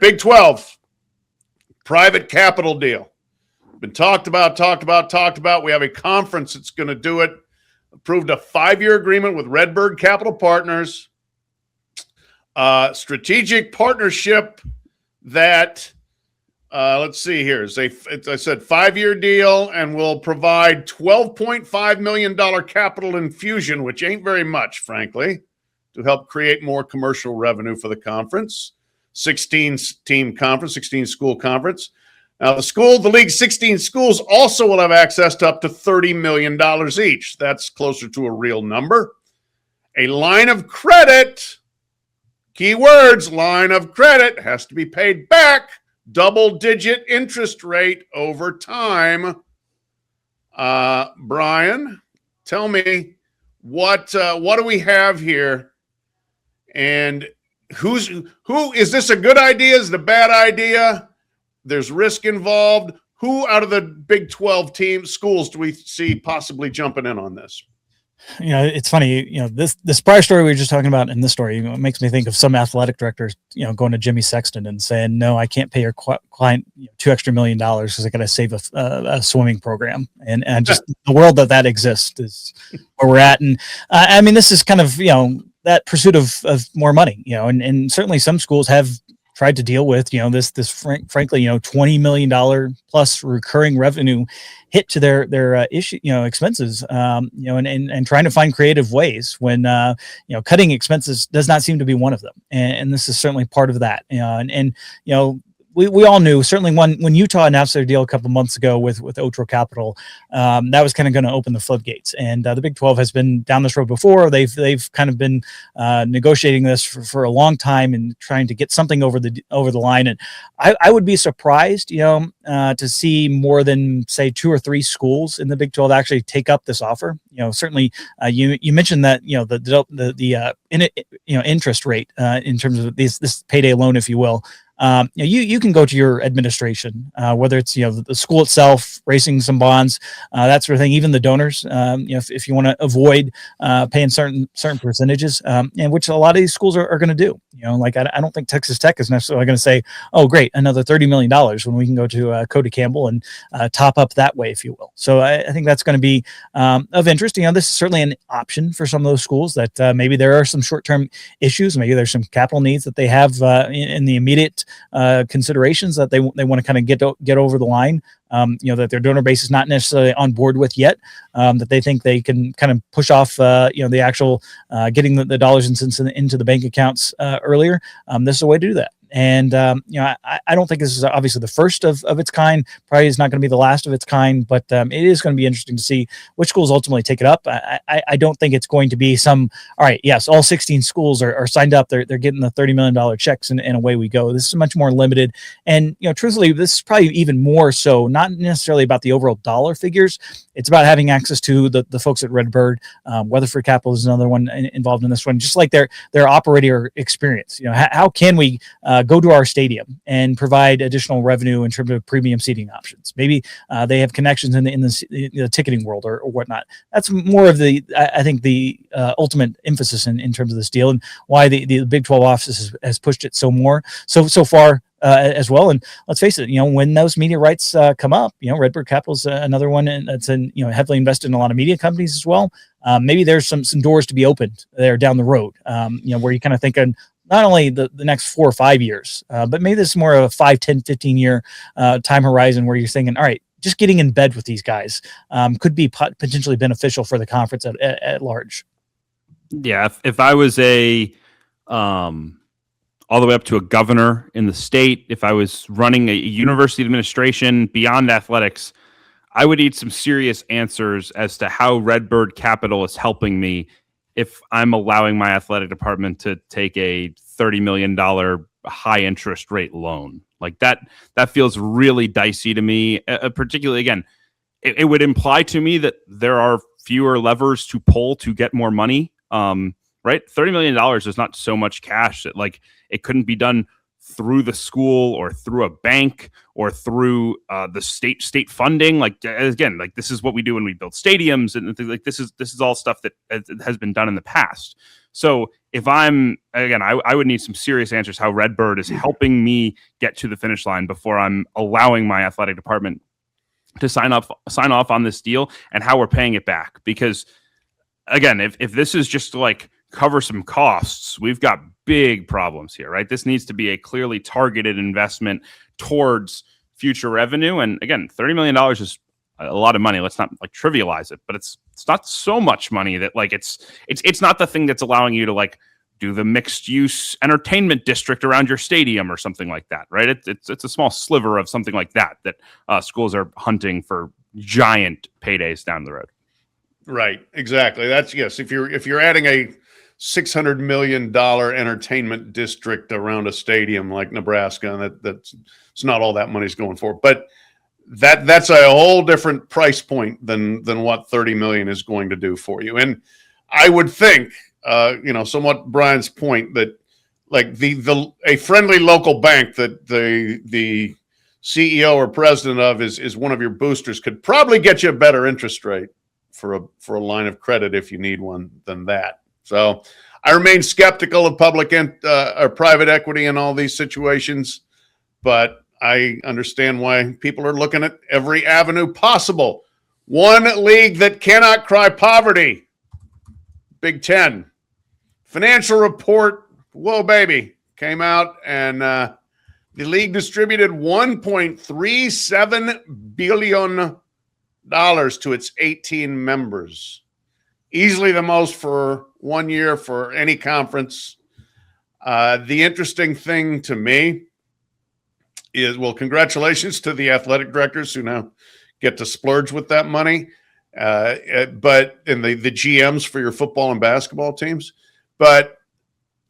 Big 12, private capital deal. Been talked about. We have a conference that's going to do it. Approved a 5-year agreement with Redbird Capital Partners. Strategic partnership that, let's see here. I said 5-year deal, and will provide $12.5 million capital infusion, which ain't very much, frankly, to help create more commercial revenue for the conference. 16-team conference, 16-school conference. Now, the league's 16 schools also will have access to up to $30 million each. That's closer to a real number. A line of credit, keywords, line of credit, has to be paid back, double-digit interest rate over time. Brian, tell me, what do we have here? And who is this a good idea? Is it a bad idea? There's risk involved. Who out of the Big 12 schools do we see possibly jumping in on this? It's funny, this prior story we were just talking about in this story, it makes me think of some athletic directors, going to Jimmy Sexton and saying, no, I can't pay your client $2 extra million because I got to save a swimming program. And just the world that exists is where we're at. And I mean, this is kind of, that pursuit of more money, and certainly some schools have tried to deal with, this frankly, $20 million plus recurring revenue hit to their issue, expenses, and trying to find creative ways when, cutting expenses does not seem to be one of them. And this is certainly part of that. We all knew, certainly when Utah announced their deal a couple months ago with Otro Capital, that was kind of going to open the floodgates. And the Big 12 has been down this road before. They've kind of been negotiating this for a long time and trying to get something over the line. And I would be surprised, to see more than say 2 or 3 schools in the Big 12 actually take up this offer. Certainly you mentioned that the interest rate in terms of this payday loan, if you will. You can go to your administration, whether it's the school itself raising some bonds, that sort of thing. Even the donors, if you want to avoid paying certain percentages, and which a lot of these schools are going to do. Like I don't think Texas Tech is necessarily going to say, "Oh, great, another $30 million," when we can go to Cody Campbell and top up that way, if you will. So I think that's going to be of interest. This is certainly an option for some of those schools that maybe there are some short-term issues, maybe there's some capital needs that they have in the immediate considerations that they want to kind of get over the line, that their donor base is not necessarily on board with yet, that they think they can kind of push off, the actual getting the dollars and cents into the bank accounts earlier. This is a way to do that. And, I don't think this is obviously the first of its kind, probably is not going to be the last of its kind, but it is going to be interesting to see which schools ultimately take it up. I don't think it's going to be all right, yes, all 16 schools are signed up. They're getting the $30 million checks and away we go. This is much more limited. And, truthfully, this is probably even more so, not necessarily about the overall dollar figures. It's about having access to the folks at Redbird. Weatherford Capital is another one involved in this one, just like their operator experience. How can we go to our stadium and provide additional revenue in terms of premium seating options? Maybe they have connections in the ticketing world or whatnot. That's more of I think the ultimate emphasis in terms of this deal, and why the Big 12 office has pushed it so far. As well. And let's face it, when those media rights come up, Redbird Capital's another one that's heavily invested in a lot of media companies as well. Maybe there's some doors to be opened there down the road, where you kind of think not only the next 4 or 5 years, but maybe this is more of a 5, 10, 15 year time horizon where you're thinking, all right, just getting in bed with these guys could be potentially beneficial for the conference at large. Yeah. If I was all the way up to a governor in the state, if I was running a university administration beyond athletics, I would need some serious answers as to how Redbird Capital is helping me if I'm allowing my athletic department to take a $30 million high interest rate loan. Like that feels really dicey to me, particularly, again, it would imply to me that there are fewer levers to pull to get more money. Right? $30 million is not so much cash that it couldn't be done through the school or through a bank or through the state funding. Like, again, like this is what we do when we build stadiums and things like this is all stuff that has been done in the past. So if I would need some serious answers how Redbird is helping me get to the finish line before I'm allowing my athletic department to sign off on this deal, and how we're paying it back. Because again, if this is just to like cover some costs, we've got big problems here, right? This needs to be a clearly targeted investment towards future revenue. And again, $30 million is a lot of money. Let's not like trivialize it, but it's not so much money that like it's not the thing that's allowing you to like do the mixed use entertainment district around your stadium or something like that, right? It's a small sliver of something like that schools are hunting for giant paydays down the road. Right. Exactly. That's yes. If you're adding a $600 million entertainment district around a stadium like Nebraska, and that's not all that money's going for, but that's a whole different price point than what 30 million is going to do for you. And I would think, somewhat Brian's point that like a friendly local bank that the CEO or president of is one of your boosters could probably get you a better interest rate for a line of credit if you need one than that. So I remain skeptical of public or private equity in all these situations, but I understand why people are looking at every avenue possible. One league that cannot cry poverty, Big Ten. Financial report, whoa baby, came out, and the league distributed $1.37 billion to its 18 members. Easily the most for 1 year for any conference. The interesting thing to me is, well, congratulations to the athletic directors who now get to splurge with that money, but and the GMs for your football and basketball teams. But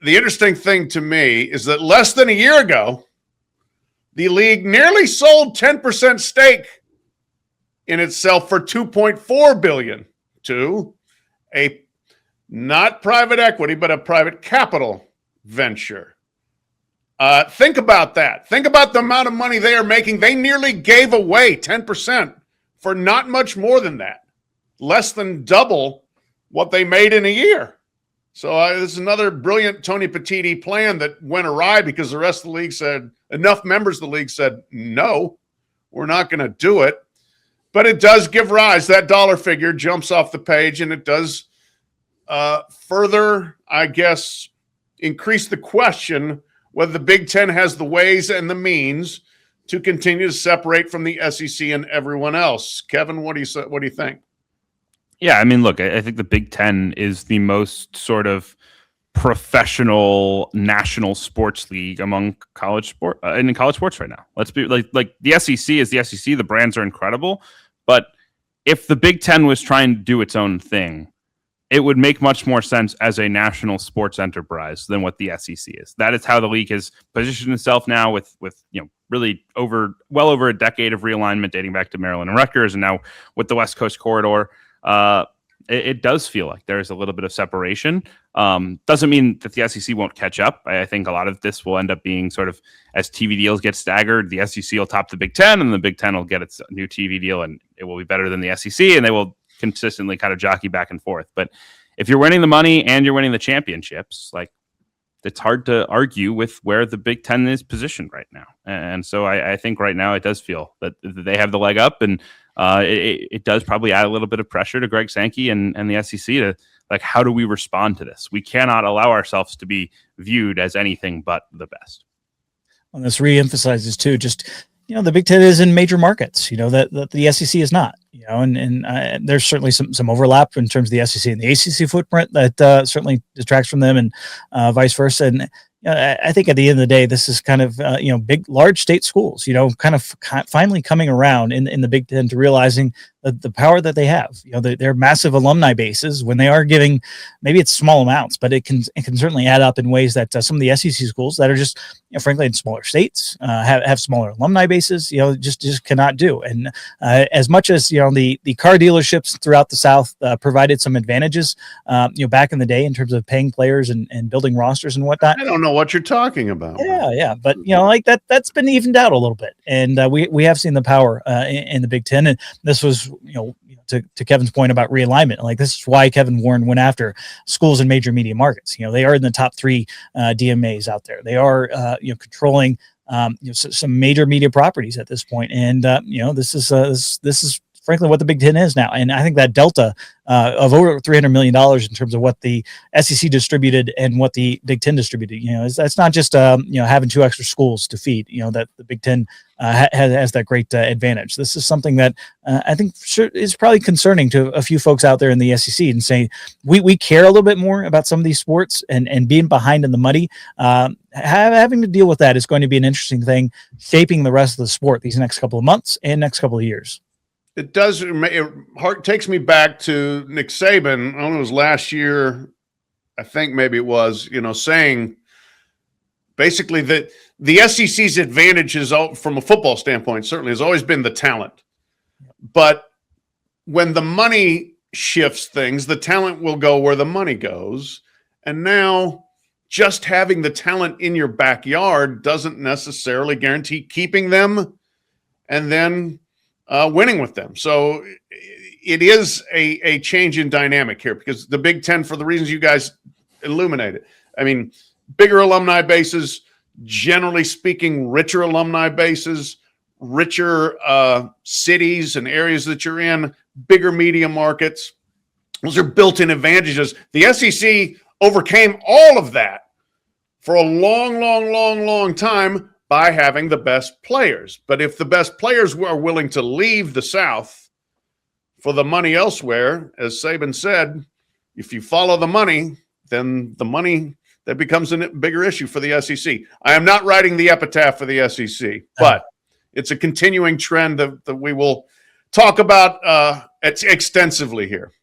the interesting thing to me is that less than a year ago, the league nearly sold 10% stake in itself for $2.4 billion to a not private equity, but a private capital venture. Think about that. Think about the amount of money they are making. They nearly gave away 10% for not much more than that, less than double what they made in a year. So this is another brilliant Tony Petitti plan that went awry because the rest of the league said, enough members of the league said, no, we're not going to do it. But it does give rise, that dollar figure jumps off the page, and it does further, I guess, increase the question whether the Big Ten has the ways and the means to continue to separate from the SEC and everyone else. Kevin, what do you think? Yeah, I mean, look, I think the Big Ten is the most sort of professional national sports league among college sport in college sports right now. Let's be like the SEC is the SEC. The brands are incredible, but if the Big Ten was trying to do its own thing, it would make much more sense as a national sports enterprise than what the SEC is. That is how the league has positioned itself now with really well over a decade of realignment dating back to Maryland and Rutgers, and now with the West Coast corridor. It does feel like there's a little bit of separation. Doesn't mean that the SEC won't catch up. I think a lot of this will end up being sort of as TV deals get staggered, the SEC will top the Big Ten, and the Big Ten will get its new TV deal, and it will be better than the SEC, and they will consistently kind of jockey back and forth. But if you're winning the money and you're winning the championships, like, it's hard to argue with where the Big Ten is positioned right now. And so I think right now it does feel that they have the leg up, and it does probably add a little bit of pressure to Greg Sankey and the SEC to, like, how do we respond to this? We cannot allow ourselves to be viewed as anything but the best. And this reemphasizes too, just, the Big Ten is in major markets, that the SEC is not, and there's certainly some overlap in terms of the SEC and the ACC footprint that certainly detracts from them, and vice versa. And I think at the end of the day, this is kind of, large state schools, kind of finally coming around in the Big Ten to realizing the power that they have. They're massive alumni bases. When they are giving, maybe it's small amounts, but it can certainly add up in ways that some of the SEC schools that are just, frankly, in smaller states have smaller alumni bases. Just cannot do. And as much as the car dealerships throughout the South provided some advantages, back in the day in terms of paying players and building rosters and whatnot. I don't know what you're talking about. Yeah, but like that's been evened out a little bit, and we have seen the power in the Big Ten, and this was to Kevin's point about realignment. Like, this is why Kevin Warren went after schools in major media markets. They are in the top 3 DMAs out there. They are controlling some major media properties at this point, and this is frankly what the Big Ten is now. And I think that delta of over $300 million in terms of what the SEC distributed and what the Big Ten distributed, that's not just having 2 extra schools to feed. That the Big Ten has that great advantage. This is something that I think is probably concerning to a few folks out there in the SEC, and saying we care a little bit more about some of these sports, and being behind in the muddy. Having to deal with that is going to be an interesting thing, shaping the rest of the sport these next couple of months and next couple of years. It does. It takes me back to Nick Saban. I don't know, it was last year. I think maybe it was, saying basically that the SEC's advantage is, from a football standpoint, certainly has always been the talent. But when the money shifts things, the talent will go where the money goes. And now just having the talent in your backyard doesn't necessarily guarantee keeping them and then winning with them. So it is a change in dynamic here, because the Big Ten, for the reasons you guys illuminated, I mean, bigger alumni bases, generally speaking, richer alumni bases, richer cities and areas that you're in, bigger media markets. Those are built-in advantages. The SEC overcame all of that for a long time by having the best players. But if the best players are willing to leave the South for the money elsewhere, as Saban said, if you follow the money, then the money, that becomes a bigger issue for the SEC. I am not writing the epitaph for the SEC, but it's a continuing trend that we will talk about extensively here.